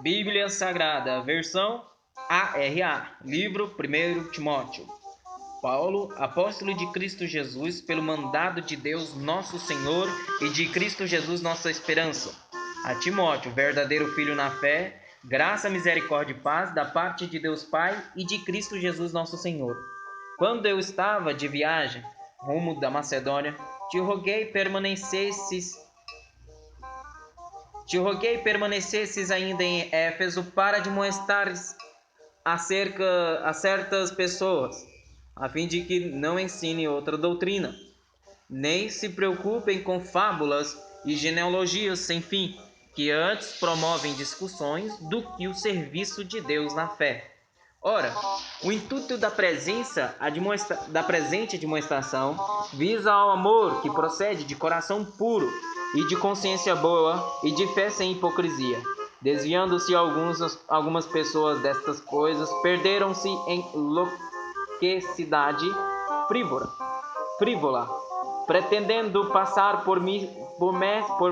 Bíblia Sagrada, versão ARA, livro 1 Timóteo. Paulo, apóstolo de Cristo Jesus, pelo mandado de Deus nosso Senhor e de Cristo Jesus nossa esperança. A Timóteo, verdadeiro filho na fé, graça, misericórdia e paz da parte de Deus Pai e de Cristo Jesus nosso Senhor. Quando eu estava de viagem, rumo da Macedônia, te roguei permanecesses ainda em Éfeso para demonstrares a certas pessoas, a fim de que não ensine outra doutrina, nem se preocupem com fábulas e genealogias sem fim, que antes promovem discussões do que o serviço de Deus na fé. Ora, o intuito da presente demonstração visa ao amor que procede de coração puro e de consciência boa e de fé sem hipocrisia. Desviando-se algumas pessoas destas coisas, perderam-se em enlouquecidade frívola, pretendendo passar por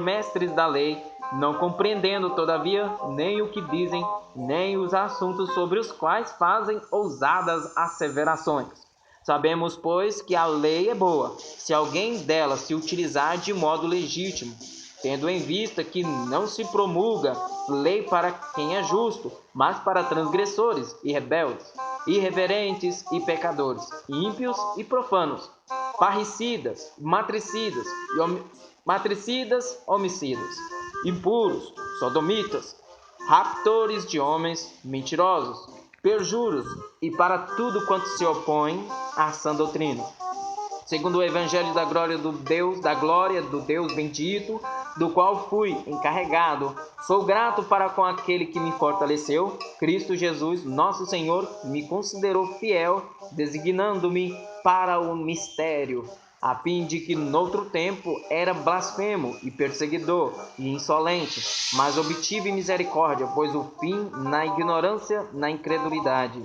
mestres da lei, não compreendendo, todavia, nem o que dizem, nem os assuntos sobre os quais fazem ousadas asseverações. Sabemos, pois, que a lei é boa, se alguém dela se utilizar de modo legítimo, tendo em vista que não se promulga lei para quem é justo, mas para transgressores e rebeldes, irreverentes e pecadores, ímpios e profanos, parricidas, homicidas, impuros, sodomitas, raptores de homens, mentirosos, perjuros e para tudo quanto se opõe à sã doutrina. Segundo o evangelho da glória do Deus bendito, do qual fui encarregado, sou grato para com aquele que me fortaleceu, Cristo Jesus, nosso Senhor, me considerou fiel, designando-me para o mistério, a fim de que noutro tempo era blasfemo e perseguidor e insolente, mas obtive misericórdia, pois o fim na ignorância, na incredulidade.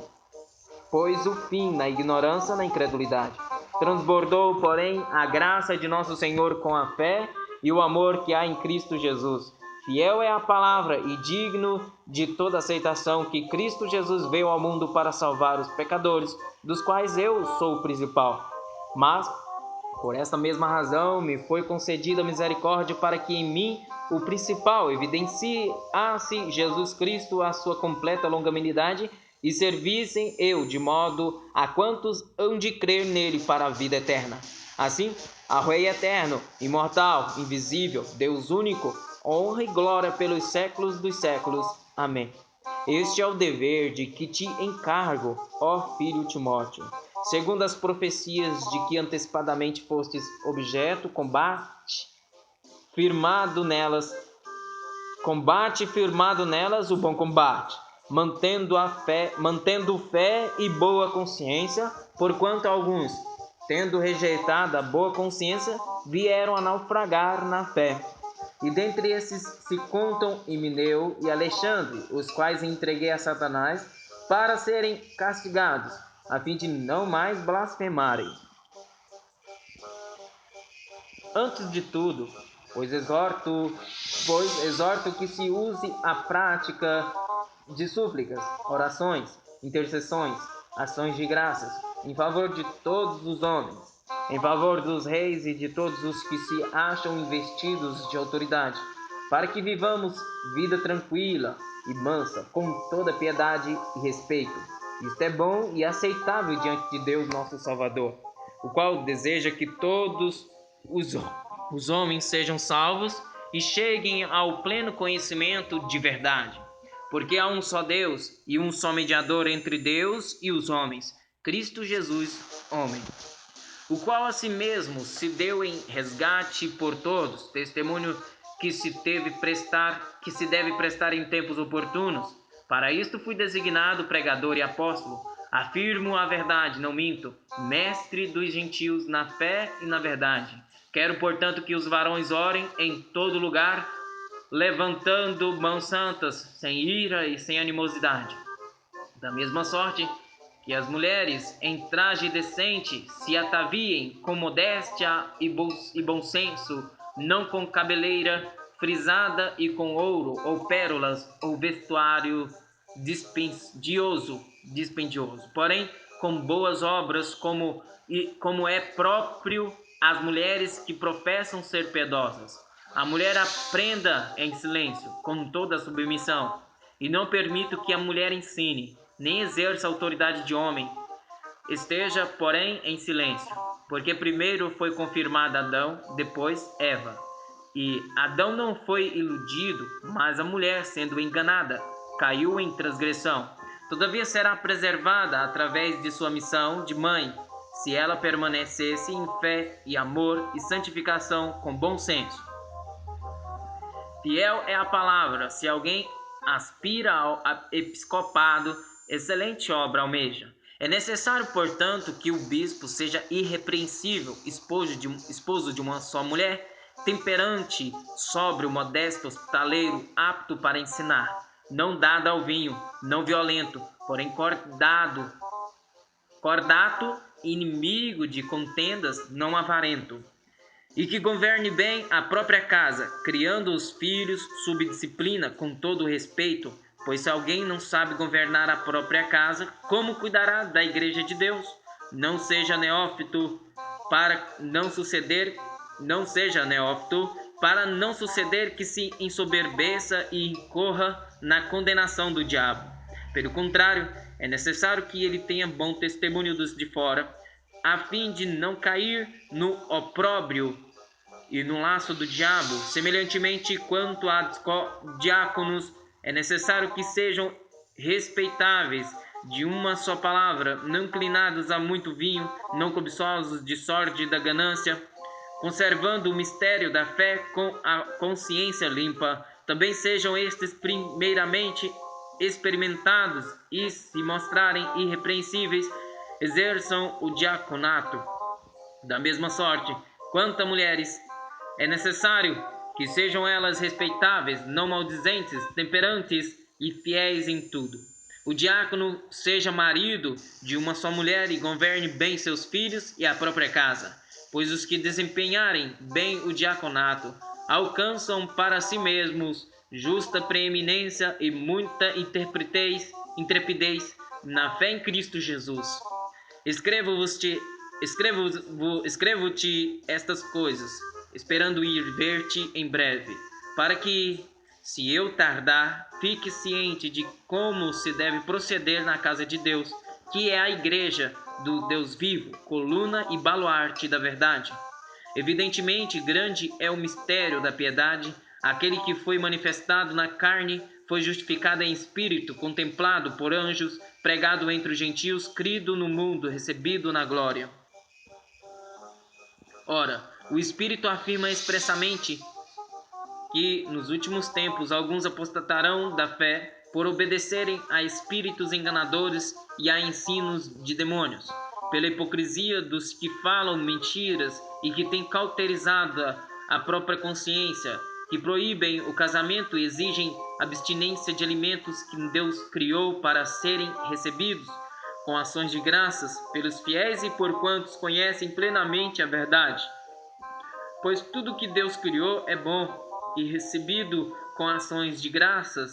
Transbordou, porém, a graça de nosso Senhor com a fé e o amor que há em Cristo Jesus. Fiel é a palavra e digno de toda aceitação que Cristo Jesus veio ao mundo para salvar os pecadores, dos quais eu sou o principal. Mas, por esta mesma razão, me foi concedida misericórdia para que em mim, o principal, evidenciasse Jesus Cristo a sua completa longanimidade e servissem eu de modo a quantos hão de crer nele para a vida eterna. Assim, ao Rei eterno, imortal, invisível, Deus único, honra e glória pelos séculos dos séculos. Amém. Este é o dever de que te encargo, ó filho Timóteo. Segundo as profecias de que antecipadamente fostes objeto, combate firmado nelas o bom combate, mantendo fé e boa consciência, porquanto alguns, tendo rejeitado a boa consciência, vieram a naufragar na fé. E dentre esses se contam Himeneu e Alexandre, os quais entreguei a Satanás para serem castigados, a fim de não mais blasfemarem. Antes de tudo, pois exorto que se use a prática de súplicas, orações, intercessões, ações de graças, em favor de todos os homens, em favor dos reis e de todos os que se acham investidos de autoridade, para que vivamos vida tranquila e mansa, com toda piedade e respeito. Isto é bom e aceitável diante de Deus nosso Salvador, o qual deseja que todos os homens sejam salvos e cheguem ao pleno conhecimento de verdade. Porque há um só Deus e um só mediador entre Deus e os homens, Cristo Jesus, homem, o qual a si mesmo se deu em resgate por todos, testemunho que se deve prestar em tempos oportunos. Para isto fui designado pregador e apóstolo. Afirmo a verdade, não minto, mestre dos gentios na fé e na verdade. Quero, portanto, que os varões orem em todo lugar, levantando mãos santas, sem ira e sem animosidade. Da mesma sorte, que as mulheres, em traje decente, se ataviem com modéstia e bom senso, não com cabeleira frisada e com ouro, ou pérolas, ou vestuário dispendioso, porém com boas obras, como é próprio às mulheres que professam ser piedosas. A mulher aprenda em silêncio, com toda a submissão, e não permito que a mulher ensine, nem exerça autoridade de homem. Esteja, porém, em silêncio, porque primeiro foi confirmado Adão, depois Eva. E Adão não foi iludido, mas a mulher, sendo enganada, caiu em transgressão. Todavia será preservada através de sua missão de mãe, se ela permanecesse em fé e amor e santificação com bom senso. Fiel é a palavra. Se alguém aspira ao episcopado, excelente obra almeja. É necessário, portanto, que o bispo seja irrepreensível, esposo de uma só mulher, temperante, sóbrio, modesto, hospitaleiro, apto para ensinar, não dado ao vinho, não violento, porém cordato, inimigo de contendas, não avarento, e que governe bem a própria casa, criando os filhos sob disciplina com todo respeito, pois se alguém não sabe governar a própria casa, como cuidará da igreja de Deus? Não seja neófito para não suceder que se ensoberbeça e incorra na condenação do diabo. Pelo contrário, é necessário que ele tenha bom testemunho dos de fora, a fim de não cair no opróbrio e no laço do diabo. Semelhantemente, quanto a diáconos, é necessário que sejam respeitáveis, de uma só palavra, não inclinados a muito vinho, não cobiçosos de sórdida ganância, conservando o mistério da fé com a consciência limpa. Também sejam estes primeiramente experimentados, e se mostrarem irrepreensíveis, exerçam o diaconato. Da mesma sorte, quanto a mulheres, é necessário que sejam elas respeitáveis, não maldizentes, temperantes e fiéis em tudo. O diácono seja marido de uma só mulher e governe bem seus filhos e a própria casa, pois os que desempenharem bem o diaconato alcançam para si mesmos justa preeminência e muita intrepidez na fé em Cristo Jesus. Escrevo-te estas coisas, esperando ir ver-te em breve, para que, se eu tardar, fique ciente de como se deve proceder na casa de Deus, que é a igreja do Deus vivo, coluna e baluarte da verdade. Evidentemente, grande é o mistério da piedade. Aquele que foi manifestado na carne foi justificado em espírito, contemplado por anjos, pregado entre os gentios, crido no mundo, recebido na glória. Ora, o Espírito afirma expressamente que, nos últimos tempos, alguns apostatarão da fé por obedecerem a espíritos enganadores e a ensinos de demônios, pela hipocrisia dos que falam mentiras e que têm cauterizado a própria consciência, que proíbem o casamento e exigem abstinência de alimentos que Deus criou para serem recebidos com ações de graças pelos fiéis e por quantos conhecem plenamente a verdade. Pois tudo que Deus criou é bom, e recebido com ações de graças,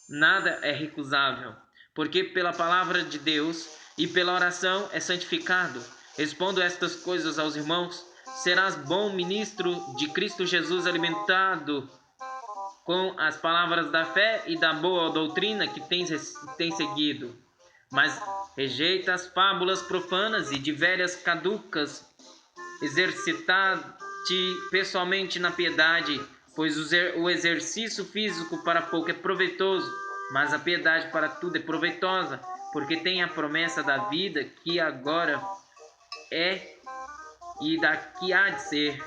nada é recusável, porque pela palavra de Deus e pela oração é santificado. Expondo estas coisas aos irmãos, serás bom ministro de Cristo Jesus, alimentado com as palavras da fé e da boa doutrina que tens seguido. Mas rejeita as fábulas profanas e de velhas caducas. Exercitar-te pessoalmente na piedade, pois o exercício físico para pouco é proveitoso, mas a piedade para tudo é proveitosa, porque tem a promessa da vida que agora é e da que há de ser.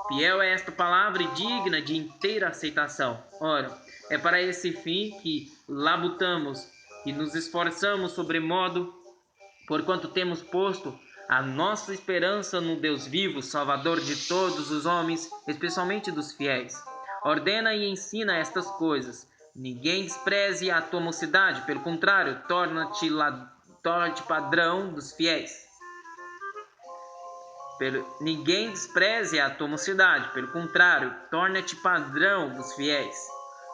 Fiel é esta palavra e digna de inteira aceitação. Ora, é para esse fim que labutamos e nos esforçamos sobremodo, porquanto temos posto a nossa esperança no Deus vivo, Salvador de todos os homens, especialmente dos fiéis. Ordena e ensina estas coisas. Ninguém despreze a tua mocidade, pelo contrário, torna-te padrão dos fiéis. Ninguém despreze a tua mocidade, pelo contrário, torna-te padrão dos fiéis.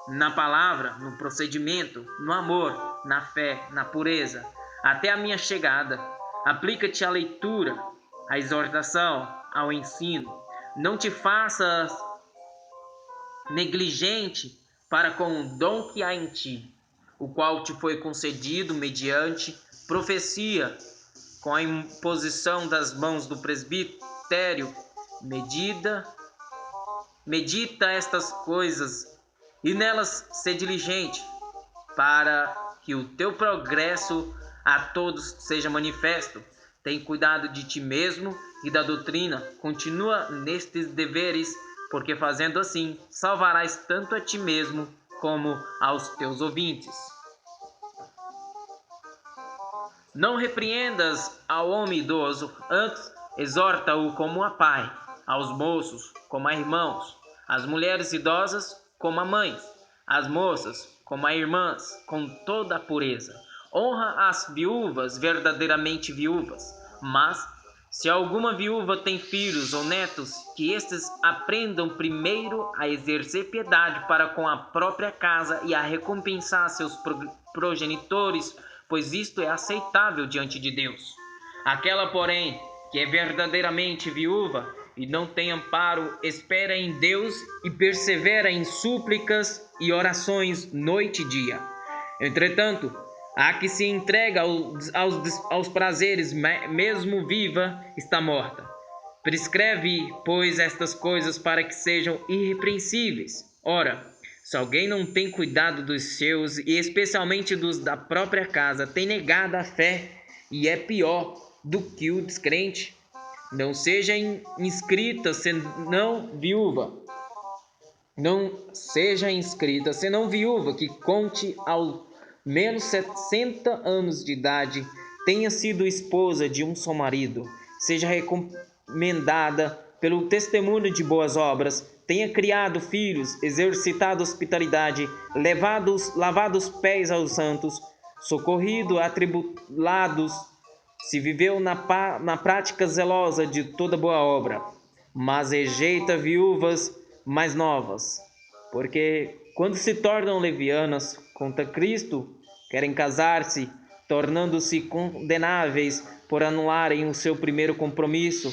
Na palavra, no procedimento, no amor, na fé, na pureza, até a minha chegada. Aplica-te à leitura, à exortação, ao ensino. Não te faças negligente para com o dom que há em ti, o qual te foi concedido mediante profecia, com a imposição das mãos do presbitério. Medita estas coisas e nelas sê diligente, para que o teu progresso a todos seja manifesto. Tem cuidado de ti mesmo e da doutrina. Continua nestes deveres, porque fazendo assim, salvarás tanto a ti mesmo como aos teus ouvintes. Não repreendas ao homem idoso, antes exorta-o como a pai, aos moços como a irmãos, às mulheres idosas como a mães, às moças como a irmãs, com toda a pureza. Honra as viúvas, verdadeiramente viúvas. Mas, se alguma viúva tem filhos ou netos, que estes aprendam primeiro a exercer piedade para com a própria casa e a recompensar seus progenitores, pois isto é aceitável diante de Deus. Aquela, porém, que é verdadeiramente viúva e não tem amparo, espera em Deus e persevera em súplicas e orações noite e dia. Entretanto, a que se entrega aos prazeres, mesmo viva, está morta. Prescreve, pois, estas coisas para que sejam irrepreensíveis. Ora, se alguém não tem cuidado dos seus, e especialmente dos da própria casa, tem negado a fé e é pior do que o descrente. Não seja inscrita senão viúva. Não seja inscrita senão viúva, que conte ao menos 60 anos de idade, tenha sido esposa de um só marido, seja recomendada pelo testemunho de boas obras, tenha criado filhos, exercitado hospitalidade, lavado os pés aos santos, socorrido atribulados, se viveu na prática zelosa de toda boa obra, mas rejeita viúvas mais novas, porque quando se tornam levianas contra Cristo, querem casar-se, tornando-se condenáveis por anularem o seu primeiro compromisso.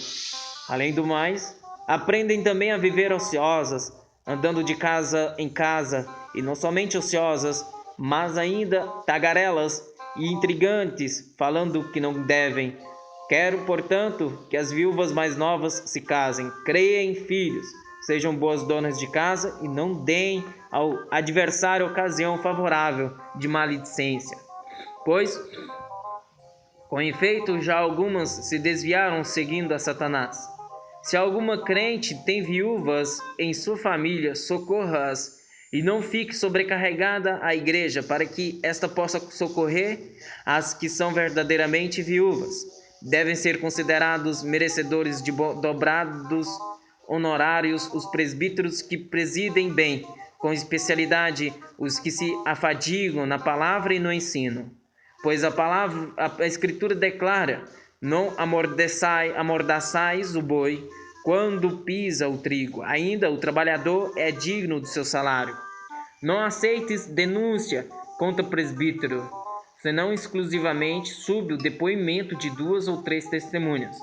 Além do mais, aprendem também a viver ociosas, andando de casa em casa, e não somente ociosas, mas ainda tagarelas e intrigantes, falando que não devem. Quero, portanto, que as viúvas mais novas se casem, creem em filhos, sejam boas donas de casa e não deem ao adversário ocasião favorável de maledicência. Pois, com efeito, já algumas se desviaram seguindo a Satanás. Se alguma crente tem viúvas em sua família, socorra-as e não fique sobrecarregada a igreja, para que esta possa socorrer as que são verdadeiramente viúvas. Devem ser considerados merecedores de dobrados honorários os presbíteros que presidem bem, com especialidade os que se afadigam na palavra e no ensino. Pois a Escritura declara: não amordaçais o boi quando pisa o trigo, ainda o trabalhador é digno do seu salário. Não aceites denúncia contra o presbítero, senão exclusivamente sob o depoimento de 2 ou 3 testemunhas.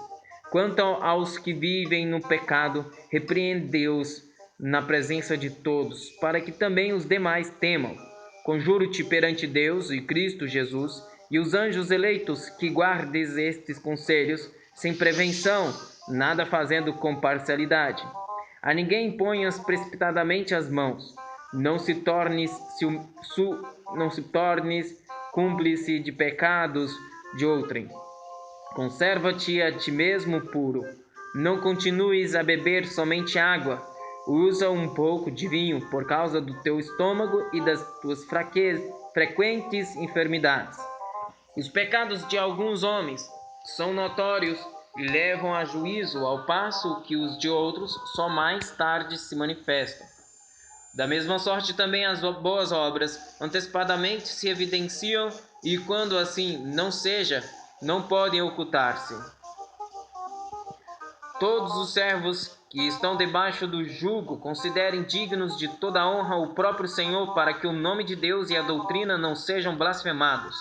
Quanto aos que vivem no pecado, repreende-os na presença de todos, para que também os demais temam. Conjuro-te perante Deus e Cristo Jesus e os anjos eleitos que guardes estes conselhos sem prevenção, nada fazendo com parcialidade. A ninguém imponhas precipitadamente as mãos. Não se tornes cúmplice de pecados de outrem. Conserva-te a ti mesmo puro. Não continues a beber somente água. Usa um pouco de vinho por causa do teu estômago e das tuas frequentes enfermidades. Os pecados de alguns homens são notórios e levam a juízo, ao passo que os de outros só mais tarde se manifestam. Da mesma sorte também as boas obras antecipadamente se evidenciam e, quando assim não seja, não podem ocultar-se. todos os servos que estão debaixo do jugo considerem dignos de toda honra o próprio Senhor, para que o nome de Deus e a doutrina não sejam blasfemados.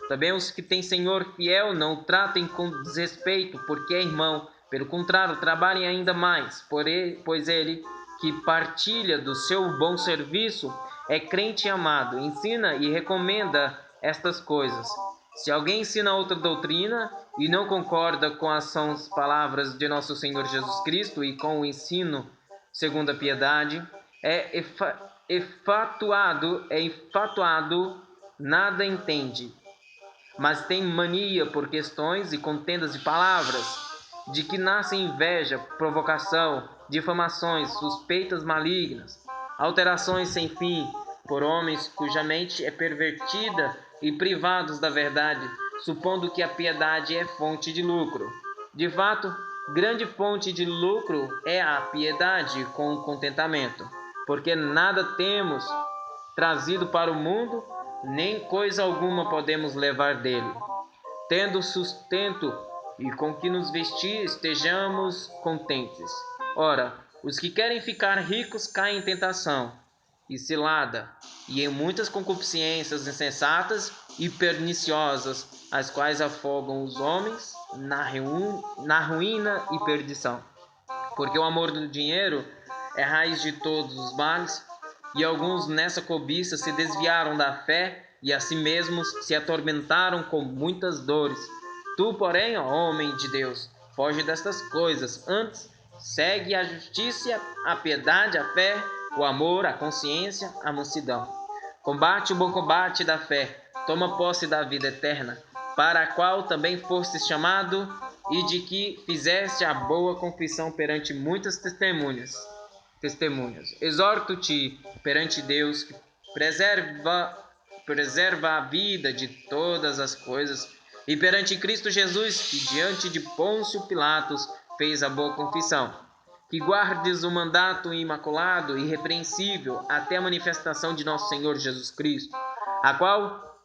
Também os que têm Senhor fiel não o tratem com desrespeito, porque é irmão. Pelo contrário, trabalhem ainda mais, pois ele que partilha do seu bom serviço é crente e amado, ensina e recomenda estas coisas. Se alguém ensina outra doutrina e não concorda com as sãs palavras de nosso Senhor Jesus Cristo e com o ensino segundo a piedade, é enfatuado, nada entende, mas tem mania por questões e contendas de palavras, de que nascem inveja, provocação, difamações, suspeitas malignas, alterações sem fim, por homens cuja mente é pervertida e privados da verdade, supondo que a piedade é fonte de lucro. De fato, grande fonte de lucro é a piedade com o contentamento, porque nada temos trazido para o mundo, nem coisa alguma podemos levar dele. Tendo sustento e com que nos vestir, estejamos contentes. Ora, os que querem ficar ricos caem em tentação e cilada, e em muitas concupiscências insensatas e perniciosas, as quais afogam os homens na ruína e perdição. Porque o amor do dinheiro é raiz de todos os males, e alguns nessa cobiça se desviaram da fé e a si mesmos se atormentaram com muitas dores. Tu, porém, ó homem de Deus, foge destas coisas, antes segue a justiça, a piedade, a fé, o amor, a consciência, a mansidão. Combate o bom combate da fé, toma posse da vida eterna, para a qual também fostes chamado, e de que fizeste a boa confissão perante muitas testemunhas. Exorto-te perante Deus, que preserva a vida de todas as coisas, e perante Cristo Jesus, que diante de Pôncio Pilatos fez a boa confissão, que guardes o mandato imaculado e irrepreensível até a manifestação de nosso Senhor Jesus Cristo, a qual,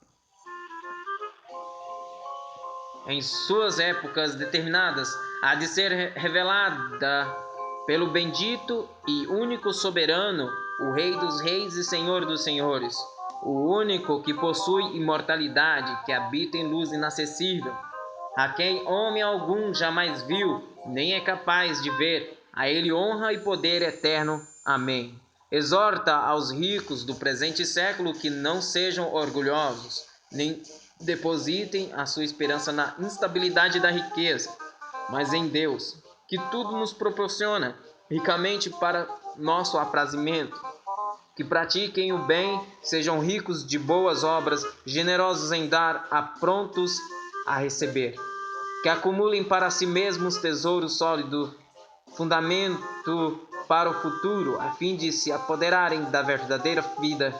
em suas épocas determinadas, há de ser revelada pelo bendito e único soberano, o Rei dos reis e Senhor dos senhores, o único que possui imortalidade, que habita em luz inacessível, a quem homem algum jamais viu, nem é capaz de ver. A ele honra e poder eterno. Amém. Exorta aos ricos do presente século que não sejam orgulhosos, nem depositem a sua esperança na instabilidade da riqueza, mas em Deus, que tudo nos proporciona ricamente para nosso aprazimento. Que pratiquem o bem, sejam ricos de boas obras, generosos em dar, aprontos a receber. Que acumulem para si mesmos tesouro sólido, fundamento para o futuro, a fim de se apoderarem da verdadeira vida.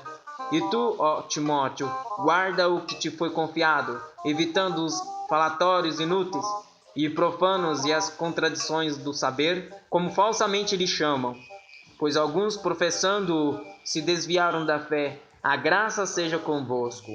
E tu, ó Timóteo, guarda o que te foi confiado, evitando os falatórios inúteis e profanos e as contradições do saber, como falsamente lhe chamam. Pois alguns, professando, se desviaram da fé. A graça seja convosco.